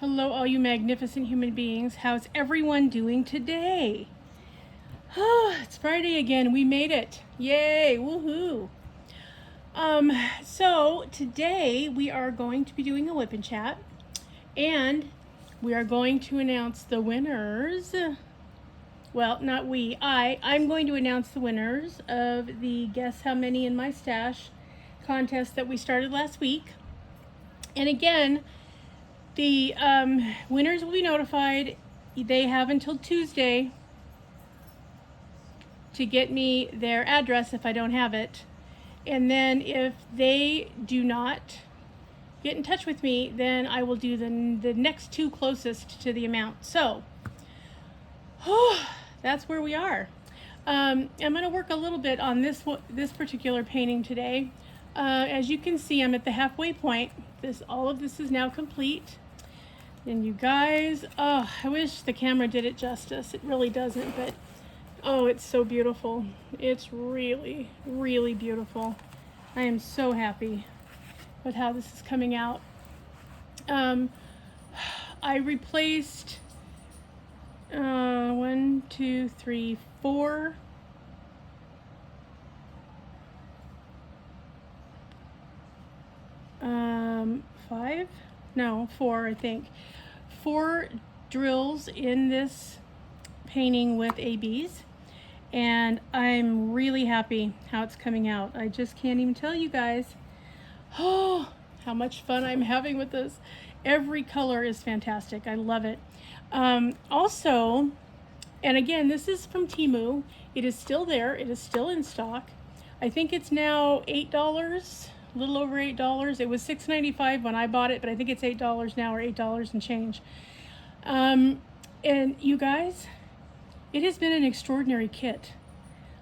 Hello, all you magnificent human beings. How's everyone doing today? It's Friday again. We made it. Yay, woohoo. So today we are going to be doing a WIP N Chat, and we are going to announce the winners. Well, not we. I'm going to announce the winners of the Guess How Many in My Stash contest that we started last week. And again, the winners will be notified. They have until Tuesday to get me their address if I don't have it. And then if they do not get in touch with me, then I will do the next two closest to the amount. So, that's where we are. I'm going to work a little bit on this particular painting today. As you can see, I'm at the halfway point. All of this is now complete. And you guys, oh, I wish the camera did it justice. It really doesn't, but oh, it's so beautiful. It's really, really beautiful. I am so happy with how this is coming out. I replaced 1, 2, 3, 4 5? No, 4, I think. 4 drills in this painting with ABs, and I'm really happy how it's coming out. I just can't even tell you guys how much fun I'm having with this. Every color is fantastic. I love it. Also, and again, this is from Temu. It is still there. It is still in stock. I think it's now $8, a little over $8. It was $6.95 when I bought it, but I think it's $8 now, or $8 and change. And you guys, it has been an extraordinary kit.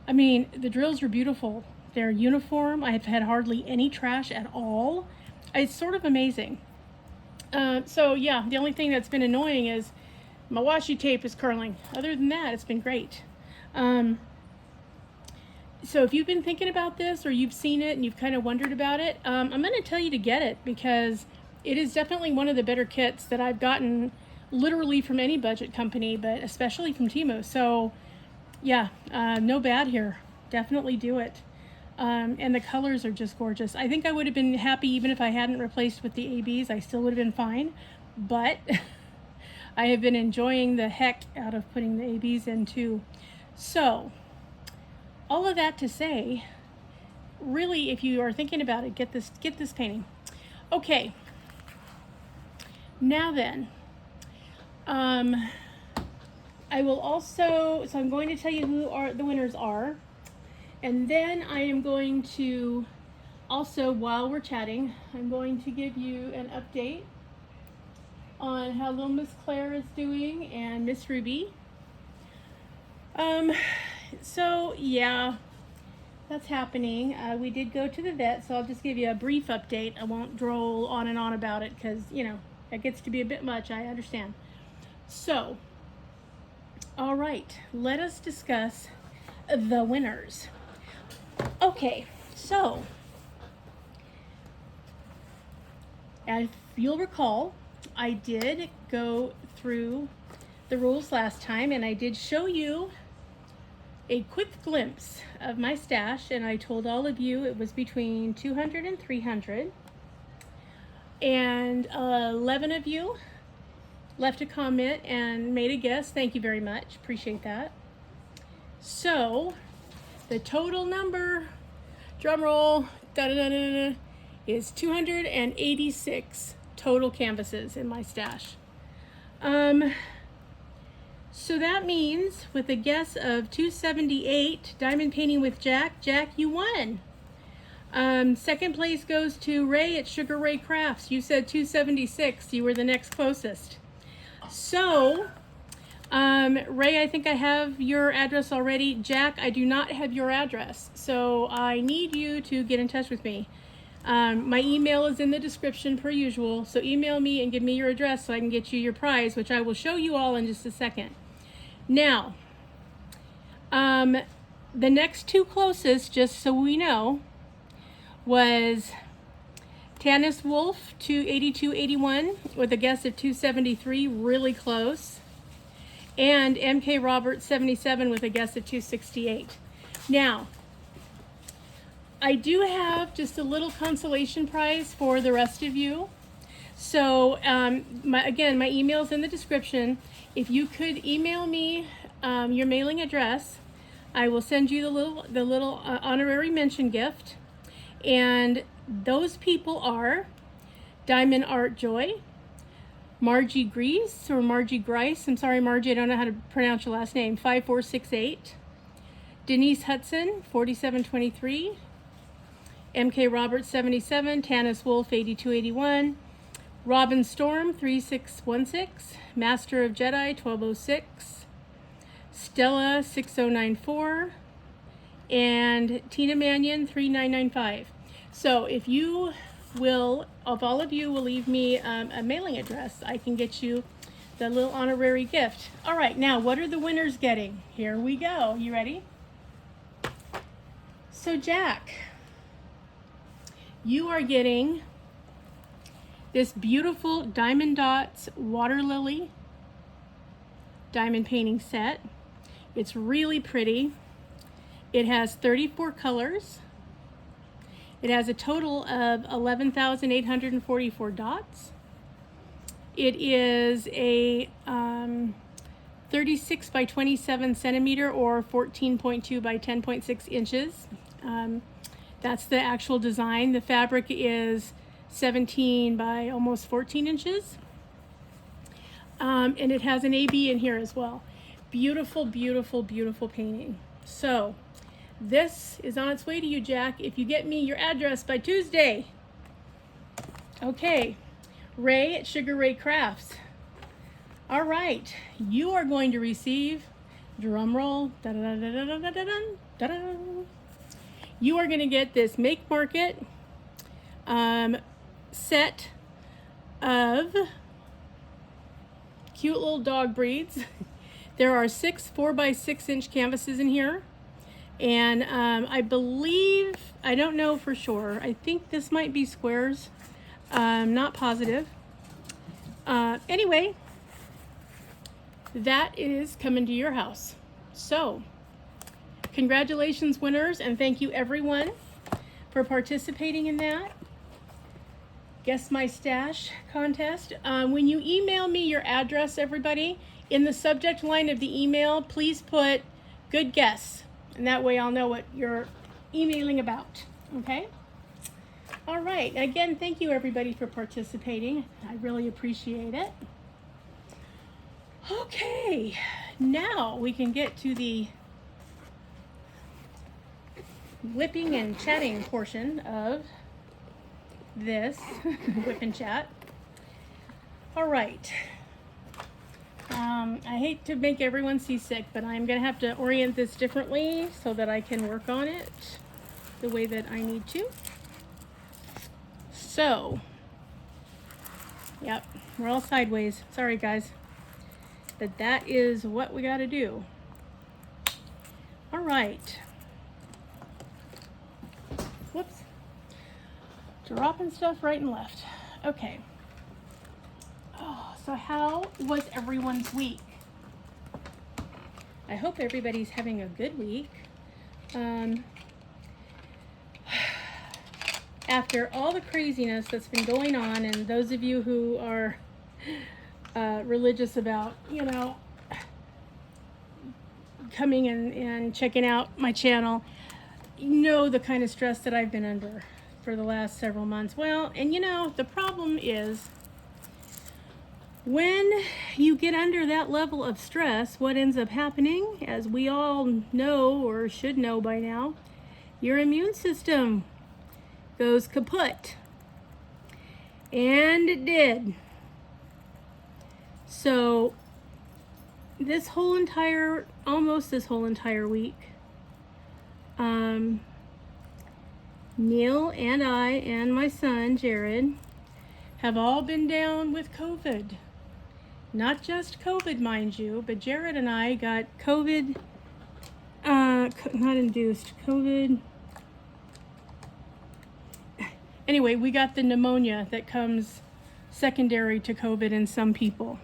I mean, the drills are beautiful. They're uniform. I have had hardly any trash at all. It's sort of amazing. So yeah, the only thing that's been annoying is my washi tape is curling. Other than that, it's been great. So if you've been thinking about this, or you've seen it and you've kind of wondered about it, I'm going to tell you to get it, because it is definitely one of the better kits that I've gotten literally from any budget company, but especially from Temu. So yeah, no bad here. Definitely do it. And the colors are just gorgeous. I think I would have been happy even if I hadn't replaced with the ABs. I still would have been fine, but I have been enjoying the heck out of putting the ABs in too. So all of that to say, really, if you are thinking about it, get this painting. Okay, now then, I will also, so I'm going to tell you who the winners are, and then I am going to also, while we're chatting, I'm going to give you an update on how little Miss Claire is doing and Miss Ruby. So yeah, that's happening. We did go to the vet, so I'll just give you a brief update. I won't droll on and on about it, because, you know, that gets to be a bit much, I understand. So, all right, let us discuss the winners. Okay, so, if you'll recall, I did go through the rules last time, and I did show you a quick glimpse of my stash, and I told all of you it was between 200 and 300, and 11 of you left a comment and made a guess. Thank you very much, appreciate that. So the total number, drum roll, is 286 total canvases in my stash. So that means, with a guess of 278, diamond painting with Jack, you won. Second place goes to Ray at Sugar Ray Crafts. You said 276. You were the next closest. So, Ray, I think I have your address already. Jack, I do not have your address. So I need you to get in touch with me. My email is in the description per usual. So email me and give me your address so I can get you your prize, which I will show you all in just a second. Now, the next two closest, just so we know, was Tanis Wolf, 282.81 with a guess of 273, really close. And MK Roberts, 77 with a guess of 268. Now, I do have just a little consolation prize for the rest of you. So again, my email's in the description. If you could email me your mailing address, I will send you the little honorary mention gift. And those people are Diamond Art Joy, Margie Grease or Margie Grice. I'm sorry, Margie, I don't know how to pronounce your last name. 5468. Denise Hudson, 4723. MK Roberts, 77. Tanis Wolf, 8281. Robin Storm, 3616. Master of Jedi, 1206. Stella, 6094. And Tina Mannion, 3995. So if you will, if all of you will leave me a mailing address, I can get you the little honorary gift. All right, now what are the winners getting? Here we go. You ready? So Jack, you are getting this beautiful Diamond Dots Water Lily diamond painting set. It's really pretty. It has 34 colors. It has a total of 11,844 dots. It is a 36 by 27 centimeter or 14.2 by 10.6 inches. That's the actual design. The fabric is 17 by almost 14 inches. And it has an AB in here as well. Beautiful, beautiful, beautiful painting. So this is on its way to you, Jack, if you get me your address by Tuesday. Okay, Ray at Sugar Ray Crafts. All right, you are going to receive, drum roll, you are going to get this Make Market set of cute little dog breeds. There are 6 4x6-inch canvases in here. And I believe, I don't know for sure, I think this might be squares. I'm not positive. Anyway, that is coming to your house. So, congratulations, winners, and thank you everyone for participating in that Guess My Stash contest. When you email me your address, everybody, in the subject line of the email, please put good guess. And that way I'll know what you're emailing about, okay? All right, again, thank you everybody for participating. I really appreciate it. Okay, now we can get to the whipping and chatting portion of this Whip and Chat. All right. I hate to make everyone seasick, but I'm going to have to orient this differently so that I can work on it the way that I need to. So, yep, we're all sideways. Sorry, guys. But that is what we got to do. All right. Whoops. Dropping stuff right and left. Okay. Oh, so how was everyone's week? I hope everybody's having a good week. After all the craziness that's been going on, and those of you who are religious about, you know, coming and checking out my channel, you know the kind of stress that I've been under for the last several months. Well, and you know, the problem is when you get under that level of stress, what ends up happening, as we all know or should know by now, your immune system goes kaput. And it did. So almost this whole entire week, Neil and I and my son, Jared, have all been down with COVID. Not just COVID, mind you, but Jared and I got COVID, not induced, COVID. Anyway, we got the pneumonia that comes secondary to COVID in some people.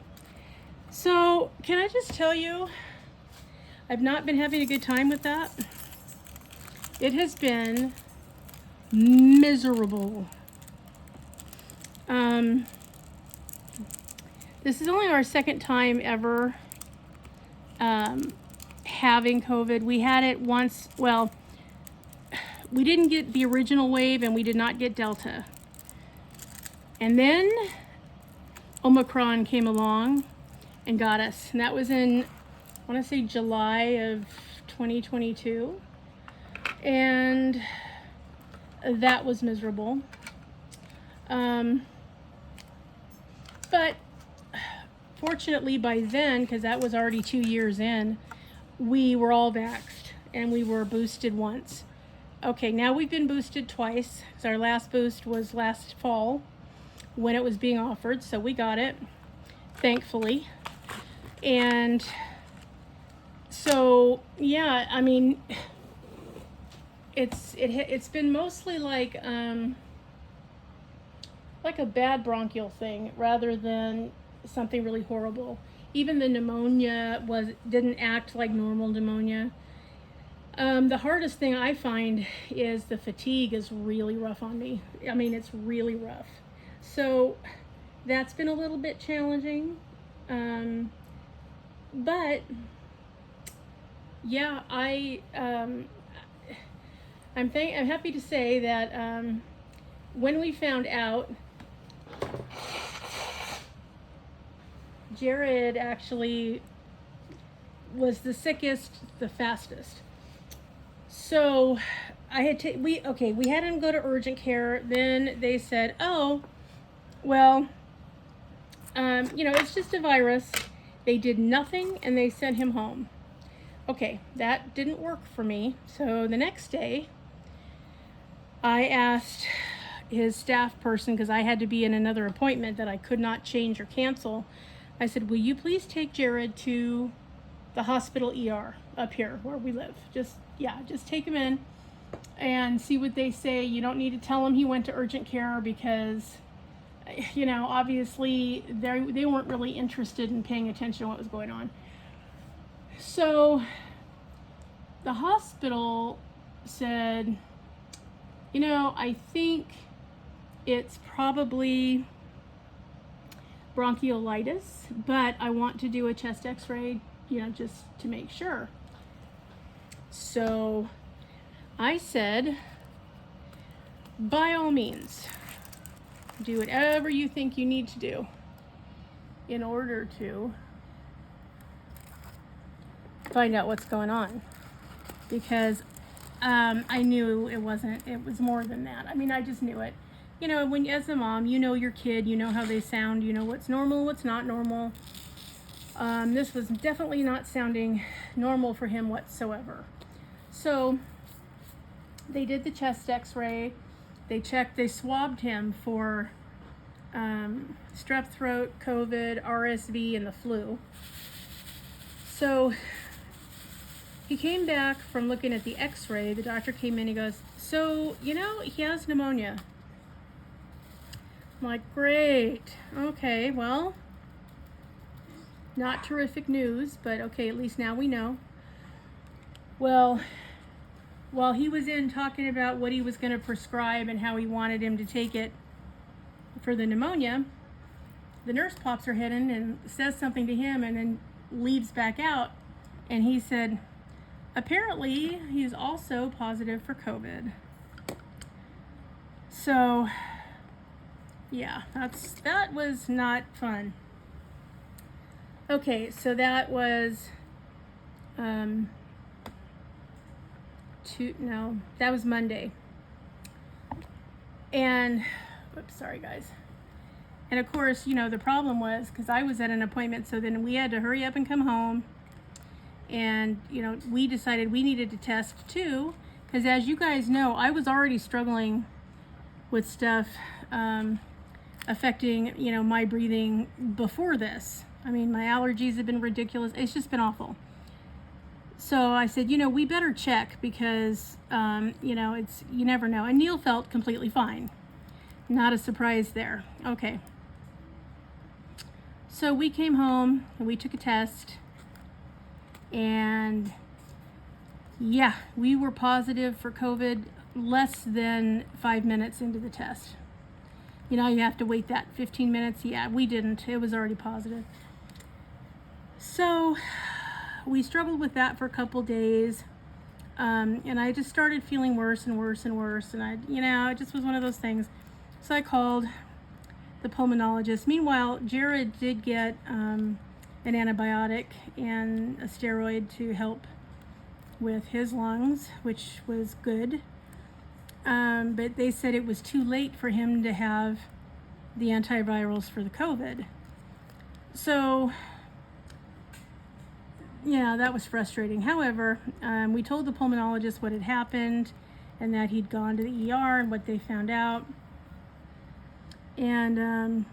So can I just tell you, I've not been having a good time with that. It has been miserable. This is only our second time ever having COVID. We had it once, well, we didn't get the original wave and we did not get Delta. And then Omicron came along and got us. And that was in, I want to say July of 2022. And that was miserable. But fortunately by then, because that was already 2 years in, we were all vaxxed and we were boosted once. Okay, now we've been boosted twice, because our last boost was last fall when it was being offered, so we got it, thankfully. And so, yeah, I mean, it's been mostly like a bad bronchial thing rather than something really horrible. Even the pneumonia didn't act like normal pneumonia. The hardest thing I find is the fatigue is really rough on me. I mean, it's really rough. So that's been a little bit challenging. But yeah, I'm happy to say that when we found out, Jared actually was the sickest the fastest. So I had we had him go to urgent care. Then they said, oh, well, it's just a virus. They did nothing and they sent him home. Okay, that didn't work for me. So the next day, I asked his staff person, because I had to be in another appointment that I could not change or cancel. I said, will you please take Jared to the hospital ER up here where we live? Just take him in and see what they say. You don't need to tell him he went to urgent care, because, obviously they weren't really interested in paying attention to what was going on. So the hospital said, I think it's probably bronchiolitis, but I want to do a chest x-ray, just to make sure. So I said, by all means, do whatever you think you need to do in order to find out what's going on, because I knew it was more than that. I mean, I just knew it. When as a mom, your kid, how they sound, what's normal, what's not normal. This was definitely not sounding normal for him whatsoever. So they did the chest x-ray. They swabbed him for strep throat, COVID, RSV, and the flu. So he came back from looking at the x-ray. The doctor came in, he goes, so, he has pneumonia. I'm like, great. Okay, well, not terrific news, but okay, at least now we know. Well, while he was in talking about what he was going to prescribe and how he wanted him to take it for the pneumonia, the nurse pops her head in and says something to him and then leaves back out. And he said, apparently he's also positive for COVID. So yeah, that was not fun. Okay, so that was that was Monday. And oops, sorry guys. And of course, the problem was, because I was at an appointment, so then we had to hurry up and come home. And we decided we needed to test too, because as you guys know, I was already struggling with stuff affecting my breathing before this. I mean, my allergies have been ridiculous. It's just been awful. So I said, we better check, because you never know. And Neil felt completely fine. Not a surprise there. Okay. So we came home and we took a test, and yeah, we were positive for COVID less than 5 minutes into the test. You know, you have to wait that 15 minutes. Yeah, we didn't. It was already positive. So we struggled with that for a couple days. And I just started feeling worse and worse and worse. And it just was one of those things. So I called the pulmonologist. Meanwhile, Jared did get an antibiotic and a steroid to help with his lungs, which was good. But they said it was too late for him to have the antivirals for the COVID. So, yeah, that was frustrating. However, we told the pulmonologist what had happened and that he'd gone to the ER and what they found out. And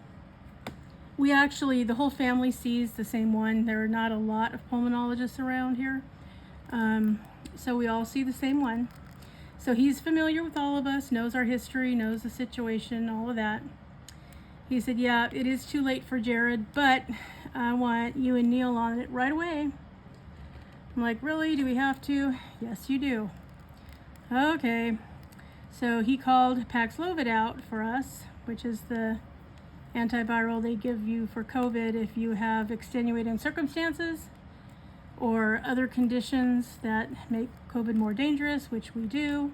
we actually, the whole family sees the same one. There are not a lot of pulmonologists around here. So we all see the same one. So he's familiar with all of us, knows our history, knows the situation, all of that. He said, yeah, it is too late for Jared, but I want you and Neil on it right away. I'm like, really? Do we have to? Yes, you do. Okay. So he called Paxlovid out for us, which is the antiviral they give you for COVID if you have extenuating circumstances or other conditions that make COVID more dangerous, which we do.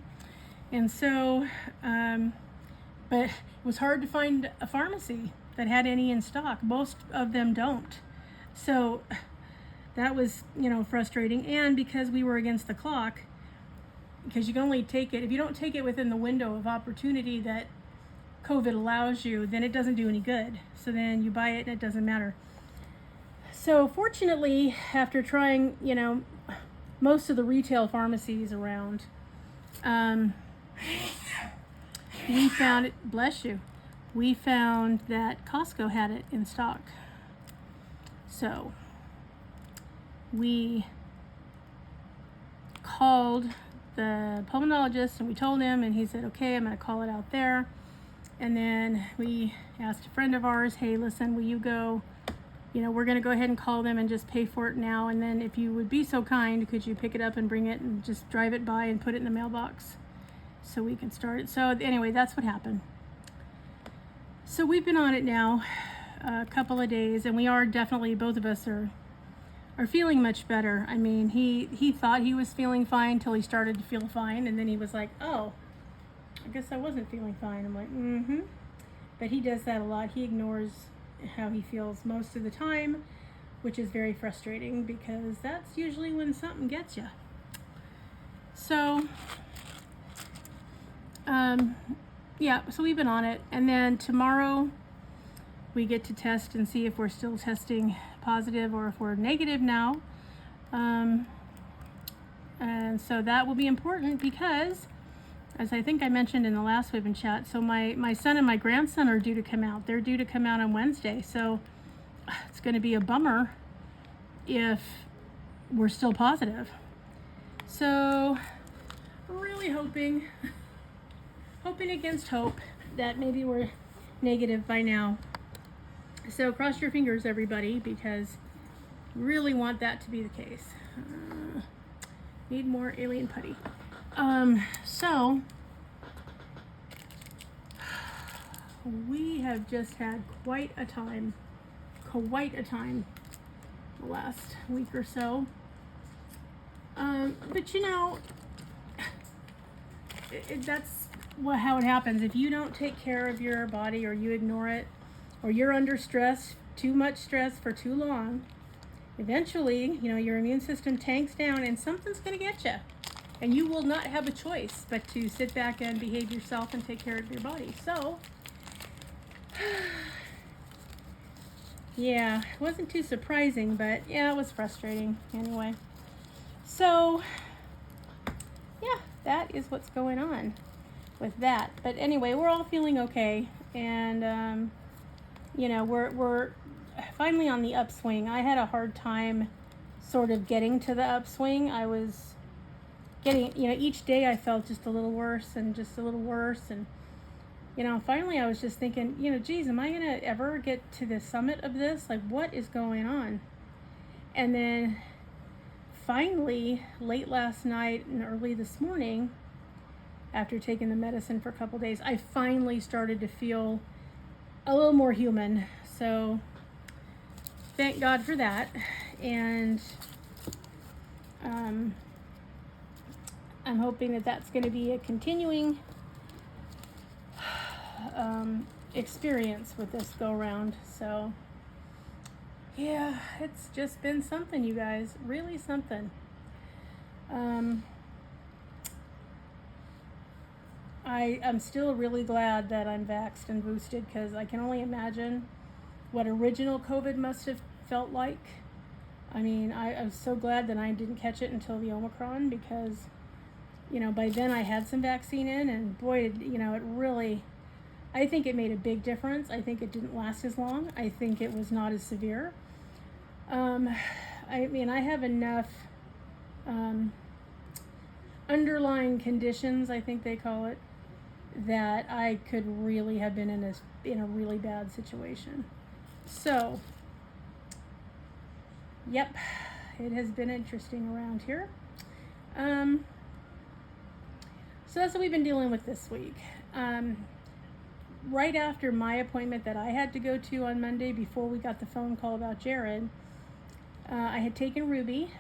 And so, but it was hard to find a pharmacy that had any in stock. Most of them don't. So that was, frustrating. And because we were against the clock, because you can only take it, if you don't take it within the window of opportunity that COVID allows you, then it doesn't do any good. So then you buy it and it doesn't matter. So fortunately, after trying, most of the retail pharmacies around, we found it, bless you, we found that Costco had it in stock. So we called the pulmonologist and we told him, and he said, okay, I'm going to call it out there. And then we asked a friend of ours, hey, listen, will you go? We're going to go ahead and call them and just pay for it now. And then if you would be so kind, could you pick it up and bring it and just drive it by and put it in the mailbox so we can start it? So anyway, that's what happened. So we've been on it now a couple of days, and we are definitely, both of us are feeling much better. I mean, he thought he was feeling fine till he started to feel fine. And then he was like, oh, I guess I wasn't feeling fine. I'm like, mm-hmm. But he does that a lot. He ignores how he feels most of the time, which is very frustrating because that's usually when something gets you. So, yeah, so we've been on it. And then tomorrow we get to test and see if we're still testing positive or if we're negative now. And so that will be important because, as I think I mentioned in the last WIP N Chat, so my son and my grandson are due to come out. They're due to come out on Wednesday. So it's going to be a bummer if we're still positive. So really hoping against hope that maybe we're negative by now. So cross your fingers, everybody, because really want that to be the case. Need more alien putty. So we have just had quite a time the last week or so. But that's how it happens. If you don't take care of your body, or you ignore it, or you're under stress, too much stress for too long, eventually, your immune system tanks down and something's going to get you. And you will not have a choice but to sit back and behave yourself and take care of your body. So, yeah, it wasn't too surprising, but yeah, it was frustrating anyway. So, yeah, that is what's going on with that. But anyway, we're all feeling okay. And, we're finally on the upswing. I had a hard time sort of getting to the upswing. I was getting, each day I felt just a little worse and just a little worse. And, finally I was just thinking, geez, am I going to ever get to the summit of this? Like, what is going on? And then finally, late last night and early this morning, after taking the medicine for a couple days, I finally started to feel a little more human. So thank God for that. And I'm hoping that that's going to be a continuing experience with this go round. So yeah, it's just been something, you guys, really something. I'm still really glad that I'm vaxxed and boosted, because I can only imagine what original COVID must have felt like. I mean, I was so glad that I didn't catch it until the Omicron, because, by then I had some vaccine in, and boy, it really, I think it made a big difference. I think it didn't last as long. I think it was not as severe. I mean, I have enough underlying conditions, I think they call it, that I could really have been in a really bad situation. So, yep, it has been interesting around here. So that's what we've been dealing with this week. Right after my appointment that I had to go to on Monday, before we got the phone call about Jared, I had taken Ruby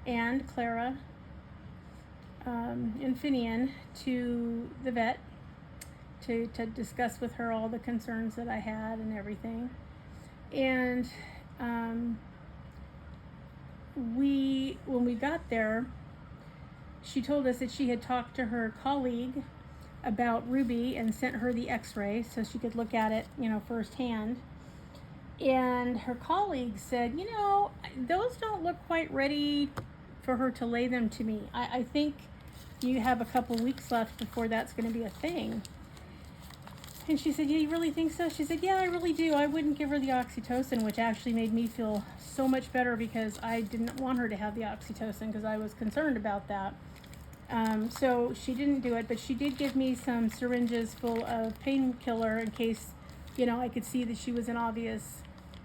and Clara and Finian to the vet to discuss with her all the concerns that I had and everything. And when we got there, she told us that she had talked to her colleague about Ruby and sent her the x-ray so she could look at it, firsthand. And her colleague said, those don't look quite ready for her to lay them to me. I think you have a couple weeks left before that's going to be a thing. And she said, yeah, you really think so? She said, yeah, I really do. I wouldn't give her the oxytocin, which actually made me feel so much better, because I didn't want her to have the oxytocin, because I was concerned about that. So she didn't do it, but she did give me some syringes full of painkiller in case, I could see that she was in obvious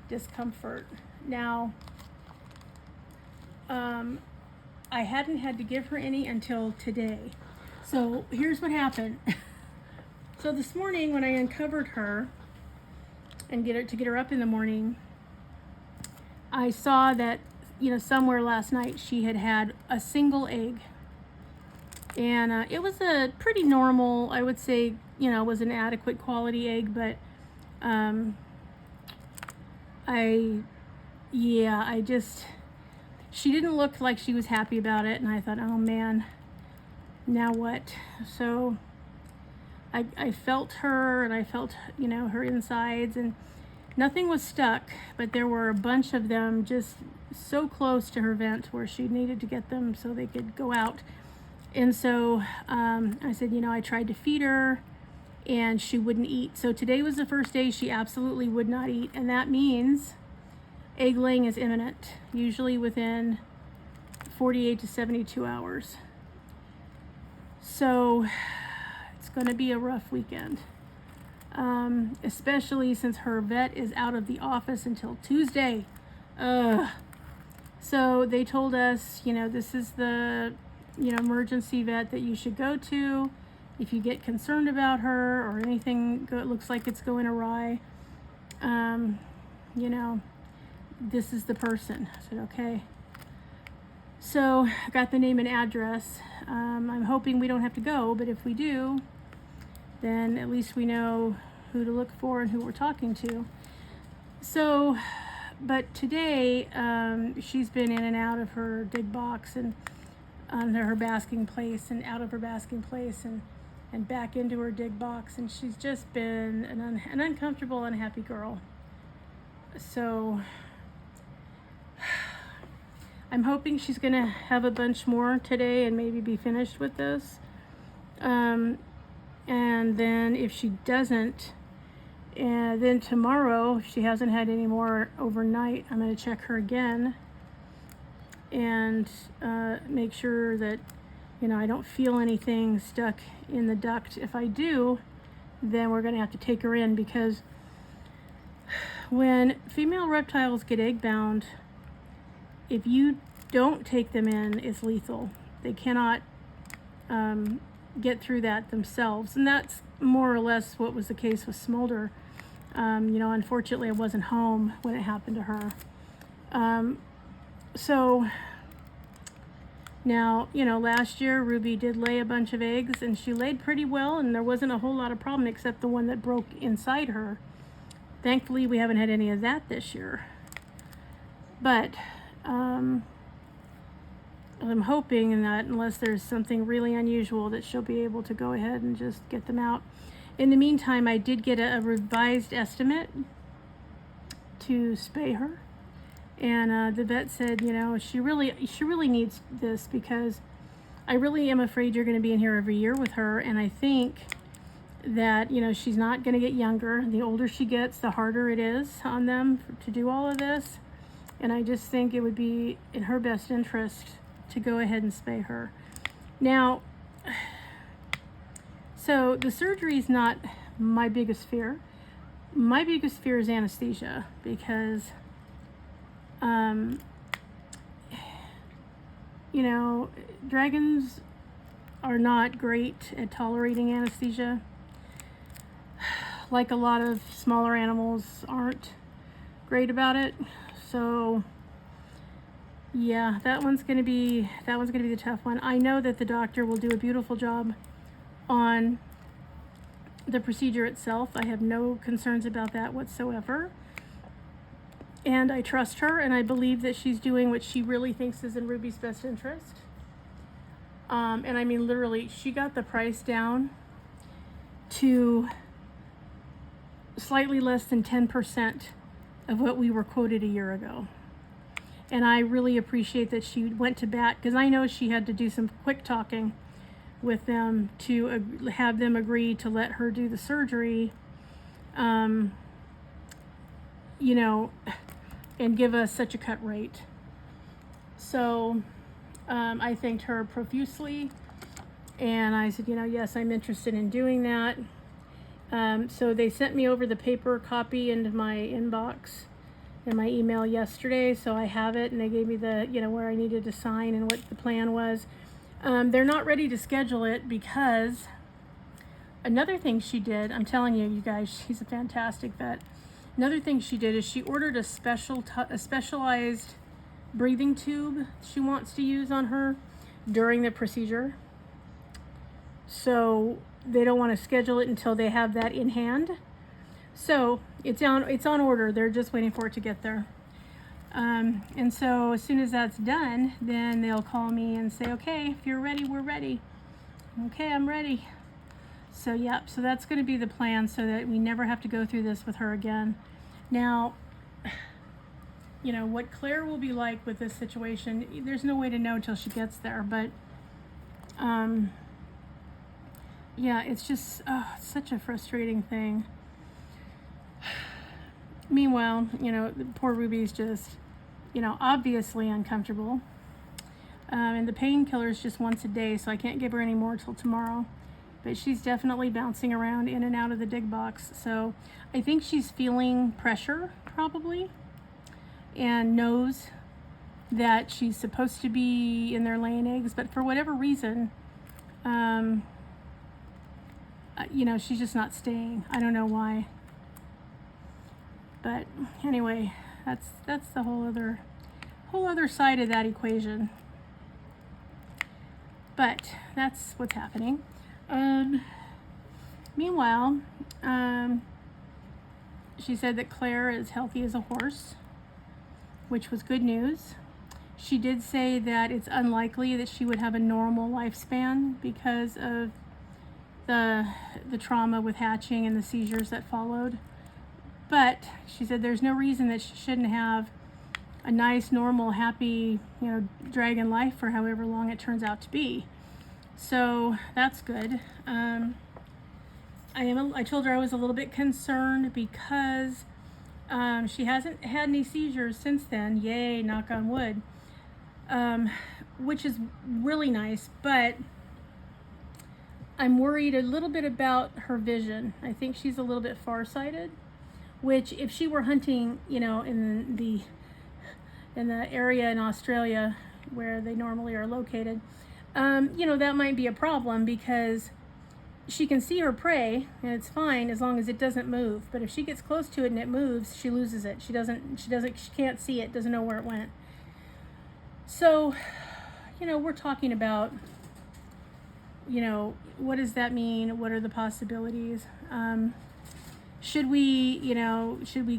discomfort. Now, I hadn't had to give her any until today. So here's what happened. So this morning, when I uncovered her and get her up in the morning, I saw that, somewhere last night she had a single egg. And it was a pretty normal, I would say, it was an adequate quality egg, but she didn't look like she was happy about it, and I thought, oh man, now what? So I felt her, and I felt, her insides, and nothing was stuck, but there were a bunch of them just so close to her vent where she needed to get them so they could go out. And so I said, I tried to feed her, and she wouldn't eat. So today was the first day she absolutely would not eat, and that means egg laying is imminent, usually within 48 to 72 hours. So it's going to be a rough weekend, especially since her vet is out of the office until Tuesday. So they told us, this is the emergency vet that you should go to if you get concerned about her or anything looks like it's going awry. This is the person. I said, okay. So I got the name and address. I'm hoping we don't have to go, but if we do, then at least we know who to look for and who we're talking to. So, but today, she's been in and out of her dig box and under her basking place and out of her basking place and back into her dig box, and she's just been an uncomfortable, unhappy girl. So I'm hoping she's gonna have a bunch more today and maybe be finished with this. And then if she doesn't, then tomorrow, if she hasn't had any more overnight, I'm gonna check her again and make sure that I don't feel anything stuck in the duct. If I do, then we're going to have to take her in, because when female reptiles get egg bound, if you don't take them in, it's lethal. They cannot get through that themselves. And that's more or less what was the case with Smolder. You know, unfortunately, I wasn't home when it happened to her. So now, you know, last year Ruby did lay a bunch of eggs, and she laid pretty well, and there wasn't a whole lot of problem except the one that broke inside her. Thankfully, we haven't had any of that this year. But I'm hoping that unless there's something really unusual, that she'll be able to go ahead and just get them out. In the meantime, I did get a revised estimate to spay her. And the vet said, you know, she really needs this, because I really am afraid you're going to be in here every year with her. And I think that, you know, she's not going to get younger. The older she gets, the harder it is on them to do all of this. And I just think it would be in her best interest to go ahead and spay her. Now, so the surgery is not my biggest fear. My biggest fear is anesthesia, because you know, dragons are not great at tolerating anesthesia. Like a lot of smaller animals aren't great about it. So yeah, that one's gonna be the tough one. I know that the doctor will do a beautiful job on the procedure itself. I have no concerns about that whatsoever. And I trust her, and I believe that she's doing what she really thinks is in Ruby's best interest. And I mean, literally, she got the price down to slightly less than 10% of what we were quoted a year ago. And I really appreciate that she went to bat, because I know she had to do some quick talking with them to have them agree to let her do the surgery, you know, and give us such a cut rate. So I thanked her profusely, and I said, you know, yes, I'm interested in doing that. So they sent me over the paper copy into my inbox in my email yesterday, so I have it, and they gave me the, you know, where I needed to sign and what the plan was. They're not ready to schedule it, because another thing she did, I'm telling you, you guys, she's a fantastic vet. Another thing she did is she ordered a specialized breathing tube she wants to use on her during the procedure. So they don't want to schedule it until they have that in hand. So it's on order. They're just waiting for it to get there. And so as soon as that's done, then they'll call me and say, okay, if you're ready, we're ready. Okay, I'm ready. So yeah, so that's going to be the plan, so that we never have to go through this with her again. Now, you know, what Claire will be like with this situation, there's no way to know until she gets there, but yeah, it's just it's such a frustrating thing. Meanwhile, you know, poor Ruby's just, you know, obviously uncomfortable. And the painkiller is just once a day, so I can't give her any more till tomorrow. But she's definitely bouncing around in and out of the dig box. So I think she's feeling pressure, probably, and knows that she's supposed to be in there laying eggs. But for whatever reason, you know, she's just not staying. I don't know why. But anyway, that's the whole other side of that equation. But that's what's happening. Meanwhile, she said that Claire is healthy as a horse, which was good news. She did say that it's unlikely that she would have a normal lifespan because of the trauma with hatching and the seizures that followed. But she said there's no reason that she shouldn't have a nice, normal, happy, you know, dragon life for however long it turns out to be. So that's good. I told her I was a little bit concerned because she hasn't had any seizures since then. Yay, knock on wood. Which is really nice, but I'm worried a little bit about her vision. I think she's a little bit farsighted, which if she were hunting, you know, in the area in Australia where they normally are located, you know, that might be a problem because she can see her prey and it's fine as long as it doesn't move. But if she gets close to it and it moves, she loses it. She can't see it, doesn't know where it went. So, you know, we're talking about, you know, what does that mean? What are the possibilities? Should we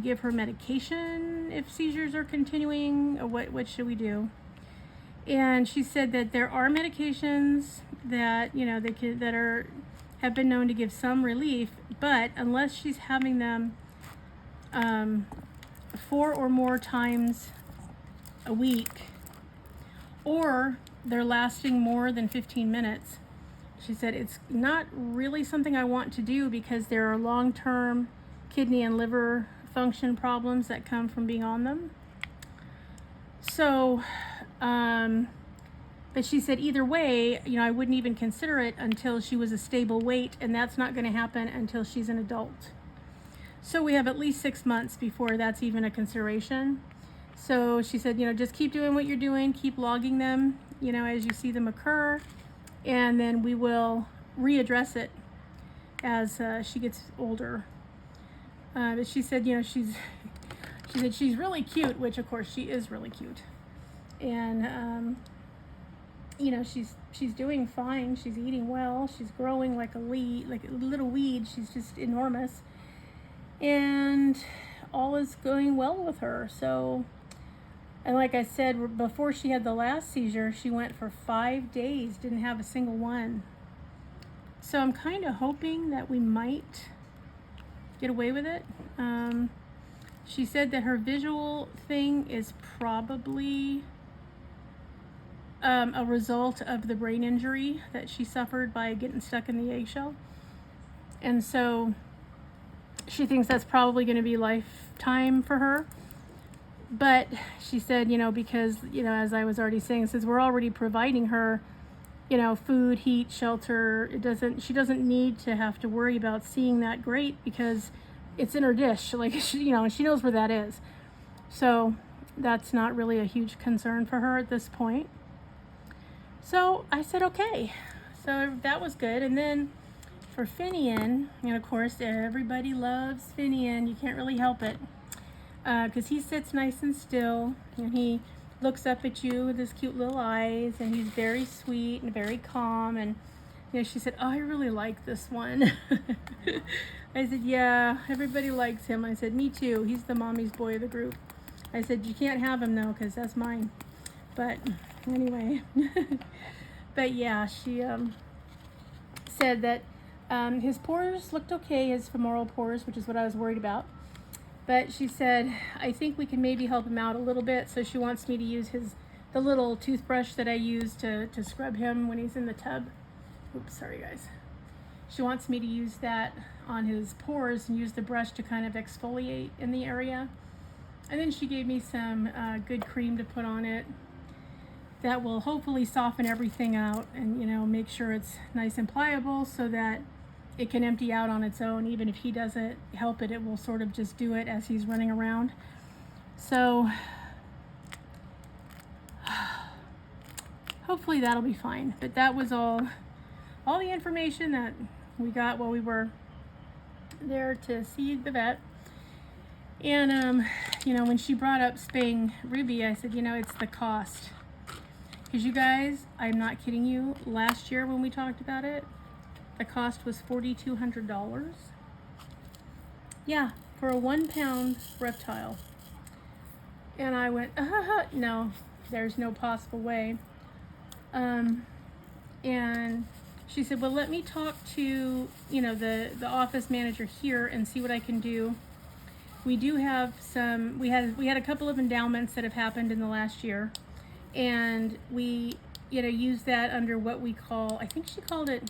give her medication if seizures are continuing, or what should we do? And she said that there are medications that, you know, have been known to give some relief, but unless she's having them 4 or more times a week, or they're lasting more than 15 minutes, she said it's not really something I want to do because there are long-term kidney and liver function problems that come from being on them. So, but she said either way, you know, I wouldn't even consider it until she was a stable weight, and that's not going to happen until she's an adult. So we have at least 6 months before that's even a consideration. So she said, you know, just keep doing what you're doing, keep logging them, you know, as you see them occur, and then we will readdress it as she gets older. But she said, you know, she said she's really cute, which of course she is really cute, and you know, she's doing fine. She's eating well. She's growing like a little weed. She's just enormous, and all is going well with her. So, and like I said, before she had the last seizure, she went for 5 days, didn't have a single one. So I'm kind of hoping that we might get away with it. She said that her visual thing is probably a result of the brain injury that she suffered by getting stuck in the eggshell. And so she thinks that's probably going to be lifetime for her. But she said, you know, because, you know, as I was already saying, since we're already providing her, you know, food, heat, shelter, she doesn't need to have to worry about seeing that great because it's in her dish. Like, you know, she knows where that is. So that's not really a huge concern for her at this point. So I said, okay. So that was good. And then for Finian, and of course, everybody loves Finian. You can't really help it. Because he sits nice and still, and he looks up at you with his cute little eyes, and he's very sweet and very calm. And you know, she said, oh, I really like this one. I said, yeah, everybody likes him. I said, me too. He's the mommy's boy of the group. I said, you can't have him though, because that's mine. But anyway, but yeah, she said that his pores looked okay, his femoral pores, which is what I was worried about. But she said, I think we can maybe help him out a little bit. So she wants me to use the little toothbrush that I use to scrub him when he's in the tub. Oops, sorry guys. She wants me to use that on his pores and use the brush to kind of exfoliate in the area. And then she gave me some good cream to put on it that will hopefully soften everything out and, you know, make sure it's nice and pliable so that it can empty out on its own. Even if he doesn't help it, it will sort of just do it as he's running around. So hopefully that'll be fine. But that was all the information that we got while we were there to see the vet. And you know, when she brought up spaying Ruby, I said, you know, it's the cost. Because you guys, I'm not kidding you, last year when we talked about it, the cost was $4,200. Yeah, for a 1-pound reptile. And I went, no, there's no possible way. And she said, well, let me talk to, you know, the office manager here and see what I can do. We do have some, we had a couple of endowments that have happened in the last year. And we, you know, use that under what we call, I think she called it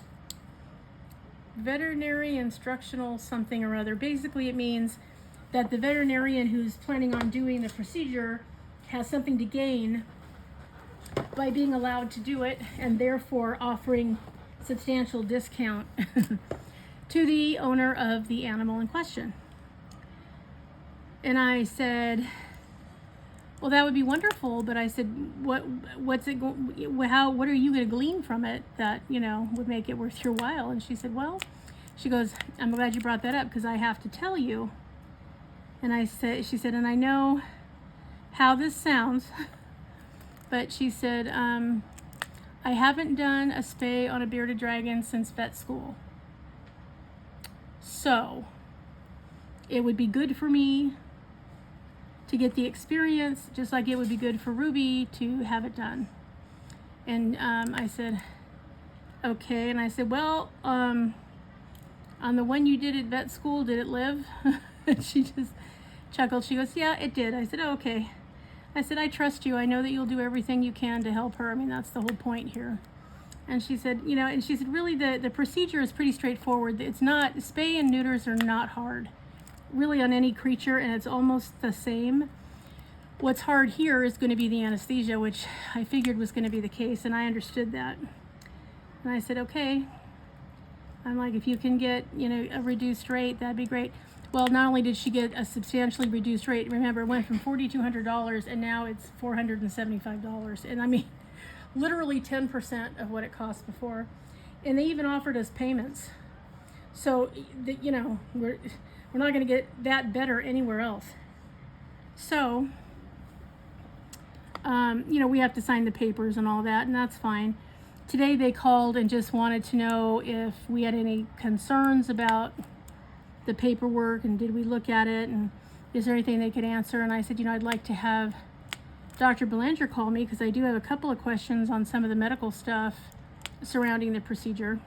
veterinary instructional something or other. Basically, it means that the veterinarian who's planning on doing the procedure has something to gain by being allowed to do it, and therefore offering substantial discount to the owner of the animal in question. And I said, well, that would be wonderful, but I said, what are you going to glean from it that, would make it worth your while? And she said, well, she goes, I'm glad you brought that up because I have to tell you. And she said, and I know how this sounds, but she said, I haven't done a spay on a bearded dragon since vet school. So it would be good for me to get the experience, just like it would be good for Ruby to have it done. And I said, okay. And I said, well, on the one you did at vet school, did it live? And she just chuckled. She goes, yeah, it did. I said, oh, okay. I said, I trust you. I know that you'll do everything you can to help her. I mean, that's the whole point here. And she said, really the procedure is pretty straightforward. It's not, spay and neuters are not hard, really, on any creature, and it's almost the same. What's hard here is going to be the anesthesia, which I figured was going to be the case, and I understood that. And I said, okay. I'm like, if you can get, a reduced rate, that'd be great. Well, not only did she get a substantially reduced rate, remember, it went from $4,200 and now it's $475. And I mean, literally 10% of what it cost before. And they even offered us payments. So, we're not going to get that better anywhere else. So, we have to sign the papers and all that, and that's fine. Today they called and just wanted to know if we had any concerns about the paperwork and did we look at it and is there anything they could answer. And I said, I'd like to have Dr. Belanger call me because I do have a couple of questions on some of the medical stuff surrounding the procedure.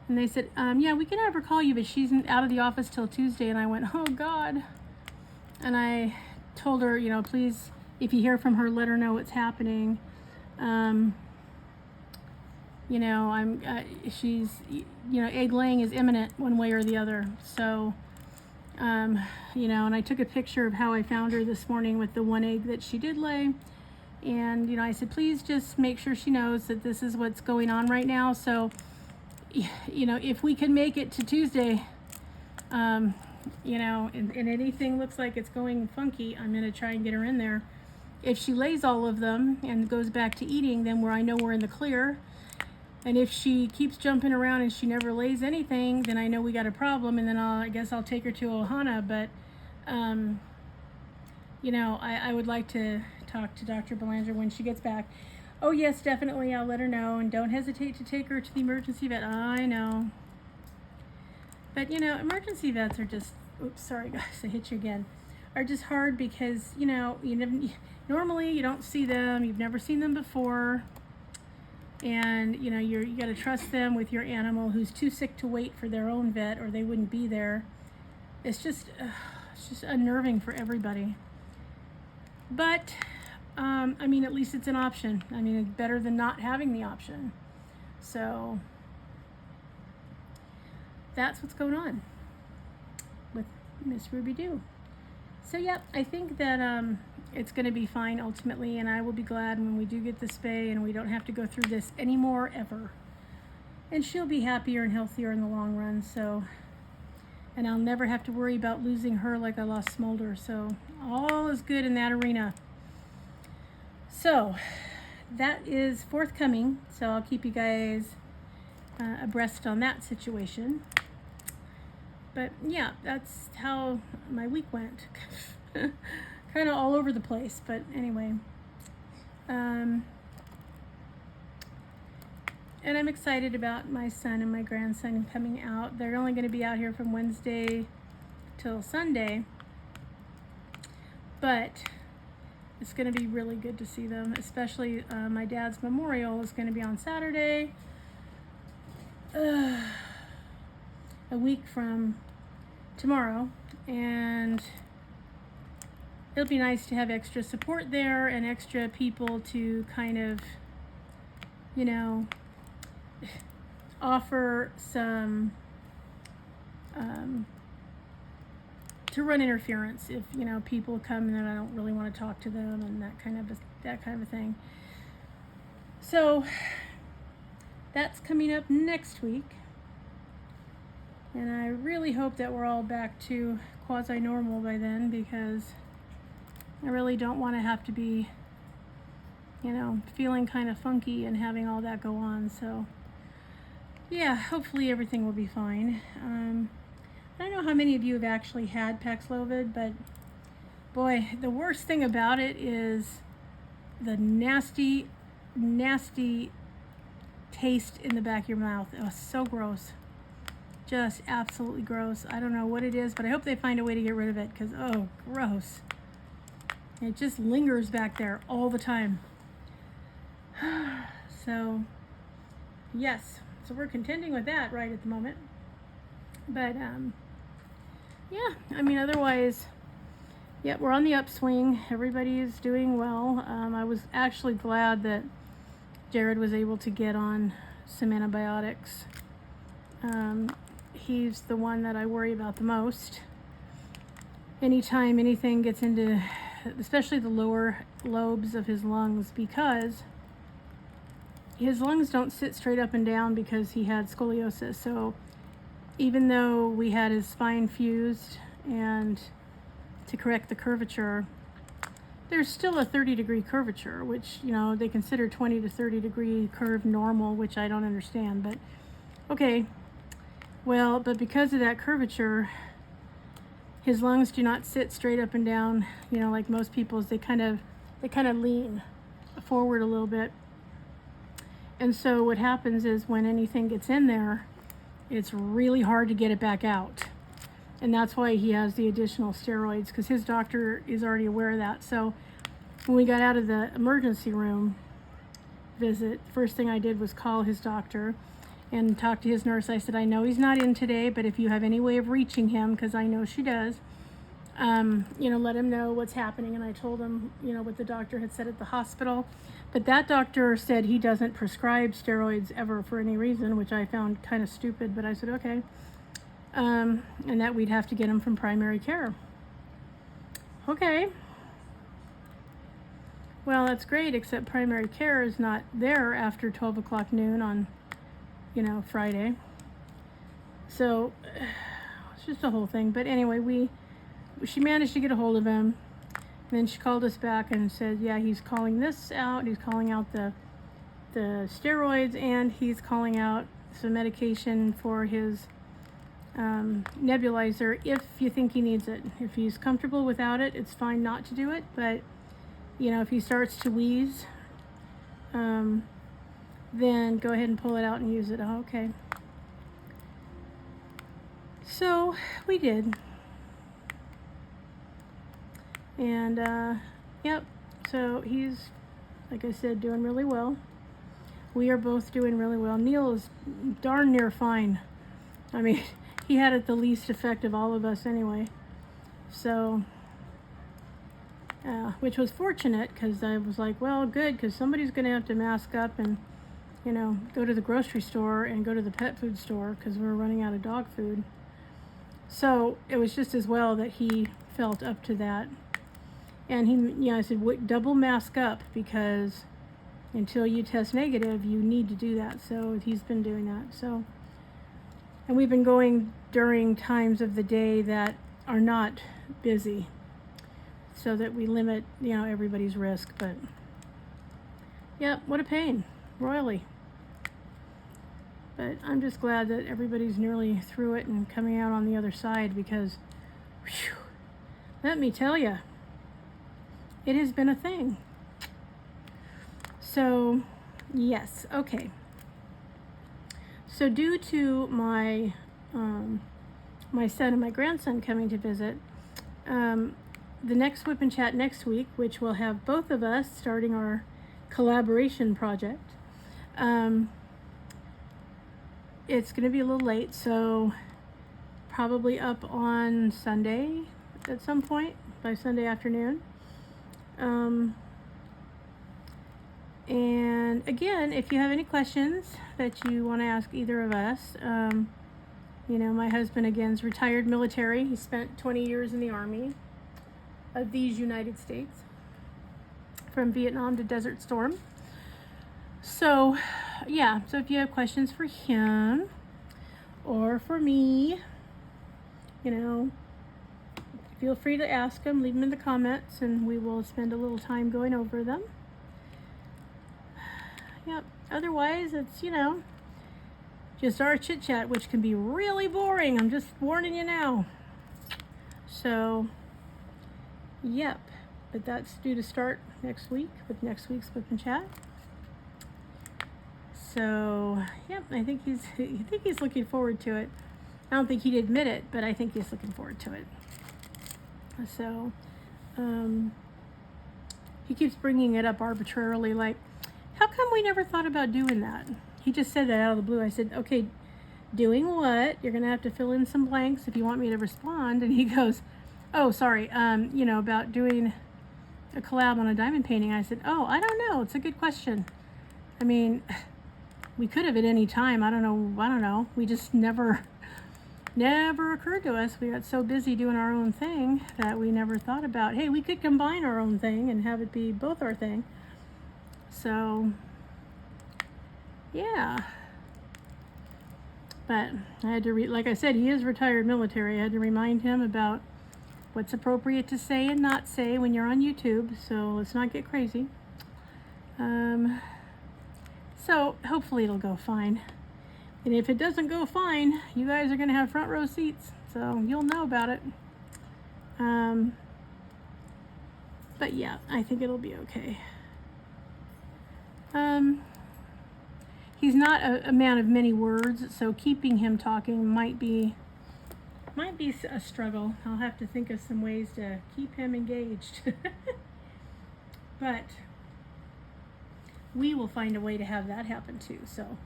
And they said, yeah, we can have her call you, but she's out of the office till Tuesday. And I went, oh God. And I told her, please, if you hear from her, let her know what's happening. She's, egg laying is imminent one way or the other. So, and I took a picture of how I found her this morning with the one egg that she did lay. And, I said, please just make sure she knows that this is what's going on right now. So, if we can make it to Tuesday, and anything looks like it's going funky, I'm going to try and get her in there. If she lays all of them and goes back to eating, then I know we're in the clear. And if she keeps jumping around and she never lays anything, then I know we got a problem, and then I guess I'll take her to Ohana. But, I would like to talk to Dr. Belanger when she gets back. Oh, yes, definitely. I'll let her know, and don't hesitate to take her to the emergency vet. I know. But, emergency vets are just, oops, sorry, guys, I hit you again, are just hard because, normally you don't see them. You've never seen them before. And, you got to trust them with your animal who's too sick to wait for their own vet or they wouldn't be there. It's just unnerving for everybody. But, at least it's an option. It's better than not having the option. So, that's what's going on with Miss Ruby Doo. So, yeah, I think that it's going to be fine ultimately, and I will be glad when we do get the spay and we don't have to go through this anymore ever. And she'll be happier and healthier in the long run, so, and I'll never have to worry about losing her like I lost Smolder, so all is good in that arena. So, that is forthcoming, so I'll keep you guys abreast on that situation. But yeah, that's how my week went. Kind of all over the place, but anyway. And I'm excited about my son and my grandson coming out. They're only going to be out here from Wednesday till Sunday. But it's going to be really good to see them, especially my dad's memorial is going to be on Saturday. A week from tomorrow, and it'll be nice to have extra support there and extra people to kind of, offer some, to run interference if, people come and then I don't really want to talk to them and that kind of a thing. So that's coming up next week. And I really hope that we're all back to quasi-normal by then, because I really don't want to have to be, you know, feeling kind of funky and having all that go on. So yeah, hopefully everything will be fine. I don't know how many of you have actually had Paxlovid, but boy, the worst thing about it is the nasty, nasty taste in the back of your mouth. It was so gross. Just absolutely gross. I don't know what it is, but I hope they find a way to get rid of it, because, oh, gross. It just lingers back there all the time. So, yes. So we're contending with that right at the moment. But, yeah, I mean, otherwise, yeah, we're on the upswing. Everybody is doing well. I was actually glad that Jared was able to get on some antibiotics. He's the one that I worry about the most. Anytime anything gets into, especially the lower lobes of his lungs, because his lungs don't sit straight up and down because he had scoliosis. So even though we had his spine fused and to correct the curvature, there's still a 30-degree curvature, which, you know, they consider 20 to 30-degree curve normal, which I don't understand, but okay. Well, but because of that curvature, his lungs do not sit straight up and down, you know, like most people's. They kind of lean forward a little bit. And so what happens is when anything gets in there, it's really hard to get it back out. And that's why he has the additional steroids, because his doctor is already aware of that. So when we got out of the emergency room visit, first thing I did was call his doctor and talk to his nurse. I said, I know he's not in today, but if you have any way of reaching him, because I know she does, you know, let him know what's happening. And I told him, you know, what the doctor had said at the hospital. But that doctor said he doesn't prescribe steroids ever for any reason, which I found kind of stupid, but I said, okay. And that we'd have to get him from primary care. Okay. Well, that's great, except primary care is not there after 12 o'clock noon on, you know, Friday. So it's just a whole thing. But anyway, she managed to get a hold of him. Then she called us back and said, yeah, he's calling this out. He's calling out the steroids, and he's calling out some medication for his nebulizer if you think he needs it. If he's comfortable without it, it's fine not to do it. But, you know, if he starts to wheeze, then go ahead and pull it out and use it. Oh, okay. So we did. And, yep. So he's, like I said, doing really well. We are both doing really well. Neil is darn near fine. I mean, he had it the least effect of all of us anyway. So, which was fortunate, because I was like, well, good, because somebody's going to have to mask up and, you know, go to the grocery store and go to the pet food store, because we're running out of dog food. So it was just as well that he felt up to that. And he, you know, I said, double mask up, because until you test negative, you need to do that. So he's been doing that. So, and we've been going during times of the day that are not busy, so that we limit, you know, everybody's risk. But yeah, what a pain, royally. But I'm just glad that everybody's nearly through it and coming out on the other side, because whew, let me tell you, it has been a thing. So, yes, okay. So due to my my son and my grandson coming to visit, the next WIP N Chat next week, which will have both of us starting our collaboration project, it's going to be a little late, so probably up on Sunday at some point, by Sunday afternoon. And again, if you have any questions that you want to ask either of us, you know, my husband, again, is retired military. He spent 20 years in the Army of these United States, from Vietnam to Desert Storm. So yeah, so if you have questions for him or for me, you know, feel free to ask them, leave them in the comments, and we will spend a little time going over them. Yep, otherwise it's, you know, just our chit chat, which can be really boring. I'm just warning you now. So, yep, but that's due to start next week with next week's WIP N Chat. So, yep, I think he's looking forward to it. I don't think he'd admit it, but I think he's looking forward to it. So, he keeps bringing it up arbitrarily, like, how come we never thought about doing that? He just said that out of the blue. I said, okay, doing what? You're going to have to fill in some blanks if you want me to respond. And he goes, oh, sorry, you know, about doing a collab on a diamond painting. I said, oh, I don't know. It's a good question. I mean, we could have at any time. I don't know. We just never occurred to us. We got so busy doing our own thing that we never thought about, hey, we could combine our own thing and have it be both our thing. So, yeah. But I had to like I said, he is retired military. I had to remind him about what's appropriate to say and not say when you're on YouTube. So let's not get crazy. So hopefully it'll go fine. And if it doesn't go fine, you guys are going to have front row seats. So you'll know about it. But yeah, I think it'll be okay. He's not a man of many words, so keeping him talking might be a struggle. I'll have to think of some ways to keep him engaged. But we will find a way to have that happen too. So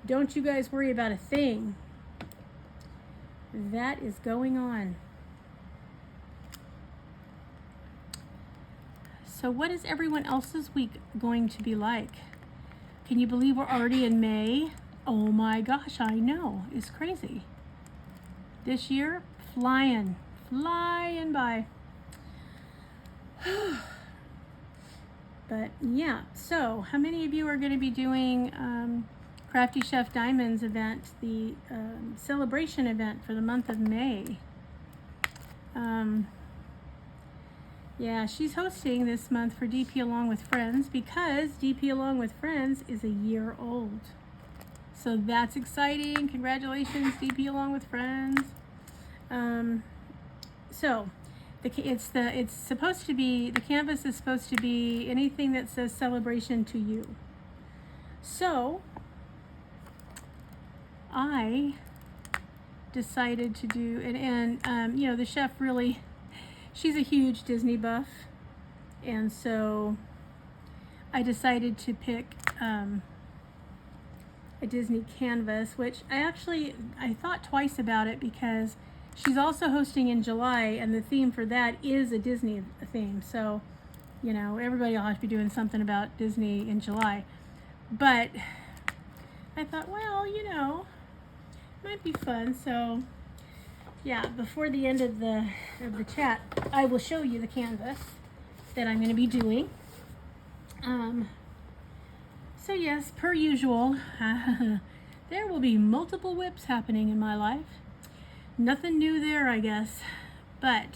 don't you guys worry about a thing. That is going on. So what is everyone else's week going to be like? Can you believe we're already in May? Oh my gosh, I know. It's crazy. This year, flying by. But yeah, so how many of you are going to be doing Crafty Chef Diamonds event, the celebration event for the month of May? Yeah, she's hosting this month for DP Along with Friends because DP Along with Friends is a year old. So that's exciting. Congratulations, DP Along with Friends. So it's supposed to be, the canvas is supposed to be anything that says celebration to you. So I decided to do, and you know, the chef really, she's a huge Disney buff, and so I decided to pick a Disney canvas, which I thought twice about it because she's also hosting in July, and the theme for that is a Disney theme. So, you know, everybody will have to be doing something about Disney in July. But I thought, well, you know, might be fun. So yeah, before the end of the chat, I will show you the canvas that I'm going to be doing. So yes, per usual, there will be multiple whips happening in my life. Nothing new there, I guess, but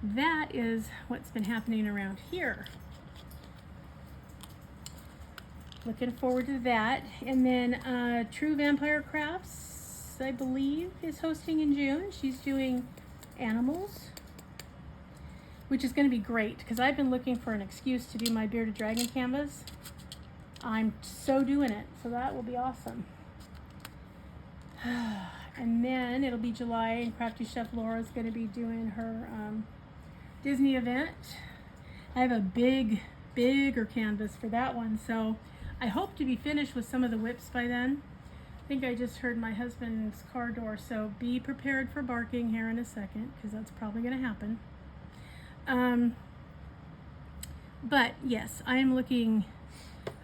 that is what's been happening around here. Looking forward to that. And then True Vampire Crafts, I believe, is hosting in June. She's doing animals, which is going to be great because I've been looking for an excuse to do my Bearded Dragon canvas. I'm so doing it, so that will be awesome. And then it'll be July, and Crafty Chef Laura's going to be doing her Disney event. I have a bigger canvas for that one, so I hope to be finished with some of the whips by then. I think I just heard my husband's car door, so be prepared for barking here in a second, because that's probably going to happen. But yes, I am looking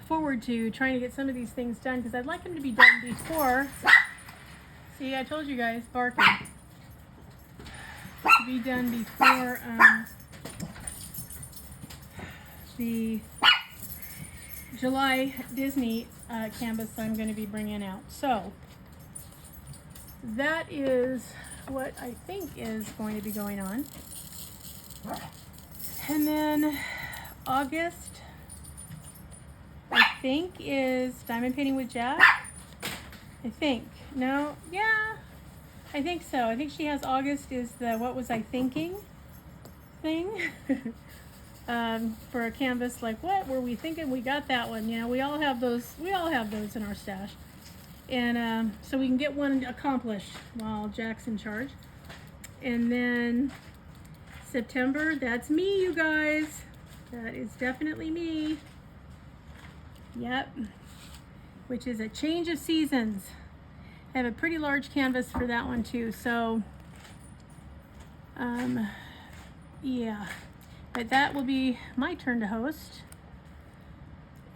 forward to trying to get some of these things done, because I'd like them to be done before. See, I told you guys, barking. To be done before the July Disney canvas I'm going to be bringing out. So that is what I think is going to be going on. And then August, I think, is Diamond Painting with Jack. I think. No? Yeah. I think so. I think she has August is the What Was I Thinking thing. For a canvas like, what were we thinking? We got that one. You know, we all have those in our stash. And so we can get one accomplished while Jack's in charge. And then September, that's me, you guys. That is definitely me. Yep. Which is a change of seasons. I have a pretty large canvas for that one too. So, yeah. But that will be my turn to host.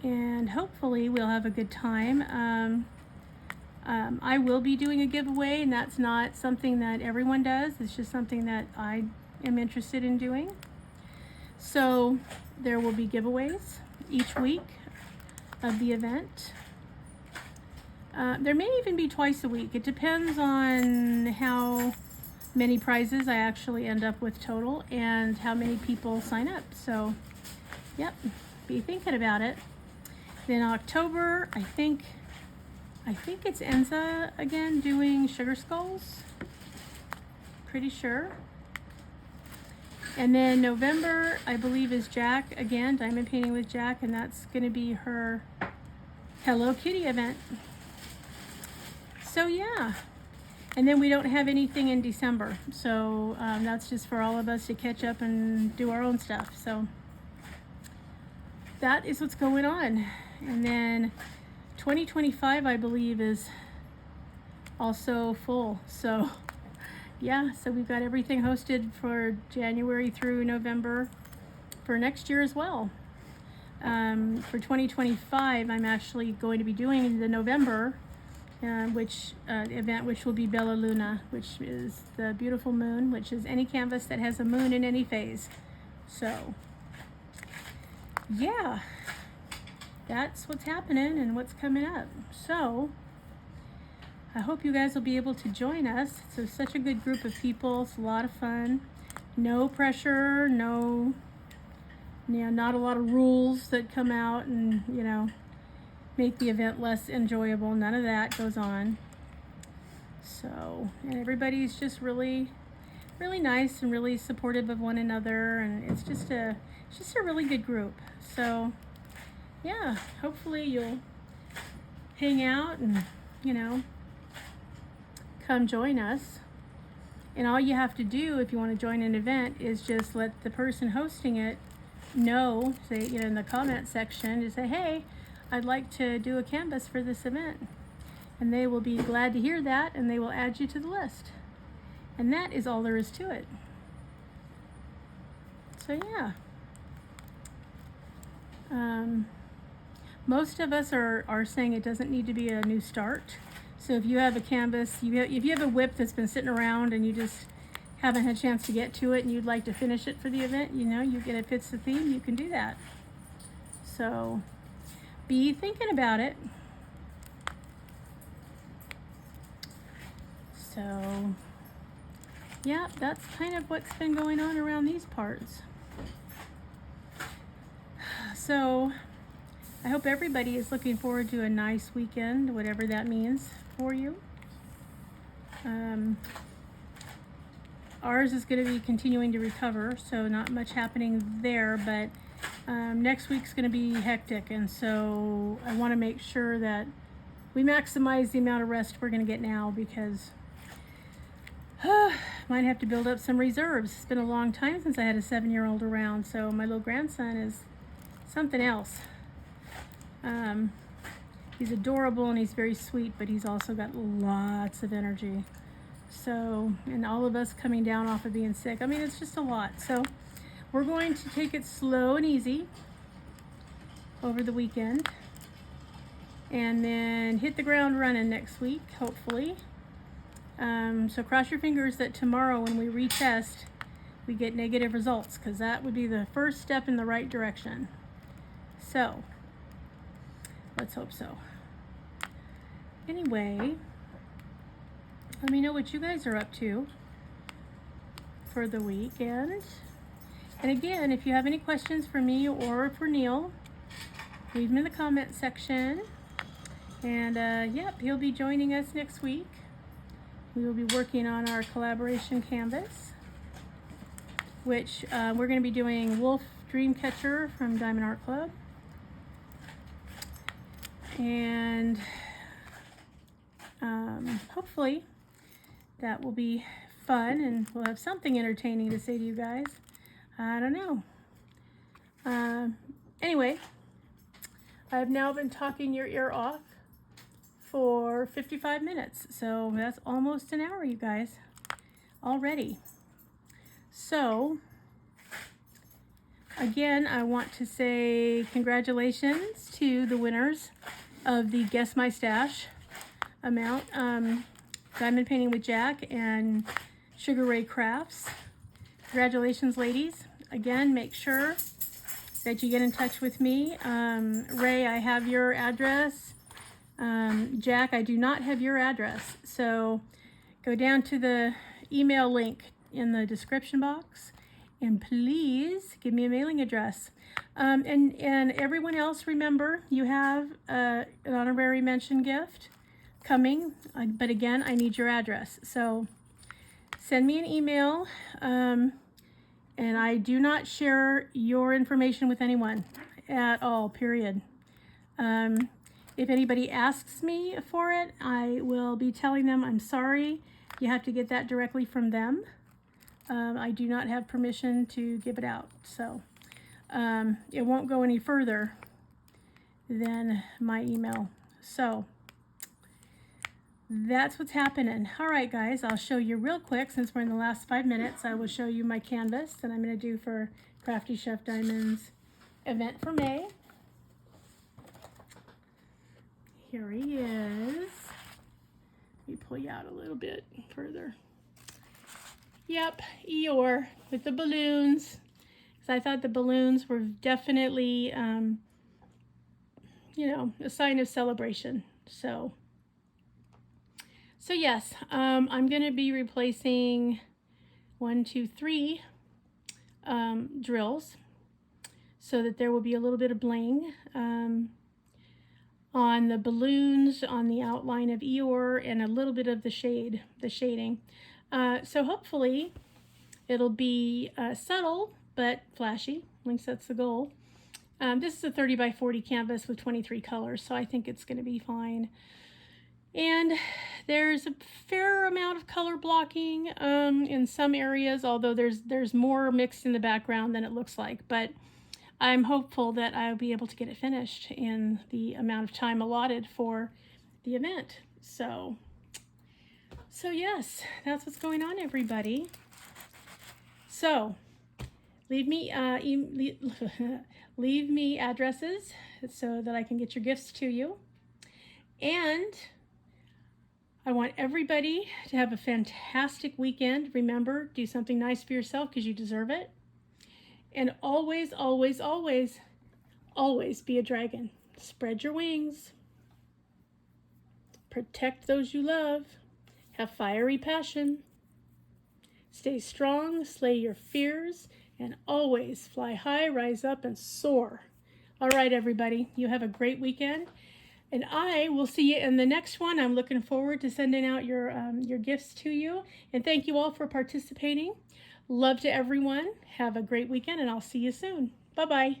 And hopefully we'll have a good time. I will be doing a giveaway, and that's not something that everyone does. It's just something that I am interested in doing. So there will be giveaways each week of the event. There may even be twice a week. It depends on how many prizes I actually end up with total and how many people sign up. So, yep, be thinking about it. Then October, I think it's Enza again doing sugar skulls. Pretty sure. And then November, I believe, is Jack again, Diamond Painting with Jack, and that's going to be her Hello Kitty event. So yeah. And then we don't have anything in December. So that's just for all of us to catch up and do our own stuff. So that is what's going on. And then 2025, I believe, is also full. So yeah, so we've got everything hosted for January through November for next year as well. For 2025, I'm actually going to be doing the November event, which will be Bella Luna, which is the beautiful moon, which is any canvas that has a moon in any phase. So yeah, that's what's happening and what's coming up. So I hope you guys will be able to join us. It's such a good group of people. It's a lot of fun. No pressure, not a lot of rules that come out and, make the event less enjoyable. None of that goes on. So, and everybody's just really, really nice and really supportive of one another, and it's just a really good group. So, yeah, hopefully you'll hang out and, come join us. And all you have to do if you want to join an event is just let the person hosting it know, say, in the comment section, to say, hey, I'd like to do a canvas for this event. And they will be glad to hear that, and they will add you to the list. And that is all there is to it. So yeah. Most of us are saying it doesn't need to be a new start. So if you have a canvas, if you have a WIP that's been sitting around and you just haven't had a chance to get to it and you'd like to finish it for the event, it fits the theme, you can do that. So be thinking about it. So yeah, that's kind of what's been going on around these parts. So I hope everybody is looking forward to a nice weekend, whatever that means for you. Ours is going to be continuing to recover, so not much happening there, but next week's going to be hectic, and so I want to make sure that we maximize the amount of rest we're going to get now, because might have to build up some reserves. It's been a long time since I had a 7-year-old around, so my little grandson is something else. He's adorable and he's very sweet, but he's also got lots of energy. So, and all of us coming down off of being sick. I mean, it's just a lot. So we're going to take it slow and easy over the weekend, and then hit the ground running next week, hopefully. So cross your fingers that tomorrow when we retest, we get negative results, because that would be the first step in the right direction. So Let's hope so. Anyway, let me know what you guys are up to for the weekend. And again, if you have any questions for me or for Neil, leave them in the comment section. And yep, he'll be joining us next week. We will be working on our collaboration canvas, which we're going to be doing Wolf Dreamcatcher from Diamond Art Club. And hopefully that will be fun and we'll have something entertaining to say to you guys. I don't know. Anyway, I've now been talking your ear off for 55 minutes. So that's almost an hour, you guys, already. So again, I want to say congratulations to the winners of the Guess My Stash amount. Diamond Painting with Jack and Sugar Ray Crafts. Congratulations, ladies. Again, make sure that you get in touch with me. Ray, I have your address. Jack, I do not have your address. So go down to the email link in the description box and please give me a mailing address. And everyone else, remember, you have an honorary mention gift coming, but again, I need your address. So send me an email, and I do not share your information with anyone at all, period. If anybody asks me for it, I will be telling them I'm sorry. You have to get that directly from them. I do not have permission to give it out, so it won't go any further than my email. So that's what's happening. All right, guys, I'll show you real quick. Since we're in the last 5 minutes, I will show you my canvas that I'm going to do for Crafty Chef Diamond's event for May. Here he is. Let me pull you out a little bit further. Yep, Eeyore with the balloons. Because I thought the balloons were definitely, you know, a sign of celebration. So yes, I'm going to be replacing 1, 2, 3 drills so that there will be a little bit of bling on the balloons, on the outline of Eeyore, and a little bit of the shading. So hopefully it'll be subtle but flashy. At least that's the goal. This is a 30 by 40 canvas with 23 colors, so I think it's going to be fine. And there's a fair amount of color blocking in some areas, although there's more mixed in the background than it looks like. But I'm hopeful that I'll be able to get it finished in the amount of time allotted for the event. So yes, that's what's going on, everybody. So leave me leave me addresses so that I can get your gifts to you. And I want everybody to have a fantastic weekend. Remember, do something nice for yourself because you deserve it. And always, always, always, always be a dragon. Spread your wings. Protect those you love. Have fiery passion. Stay strong, slay your fears, and always fly high, rise up, and soar. All right, everybody, you have a great weekend. And I will see you in the next one. I'm looking forward to sending out your gifts to you. And thank you all for participating. Love to everyone. Have a great weekend, and I'll see you soon. Bye-bye.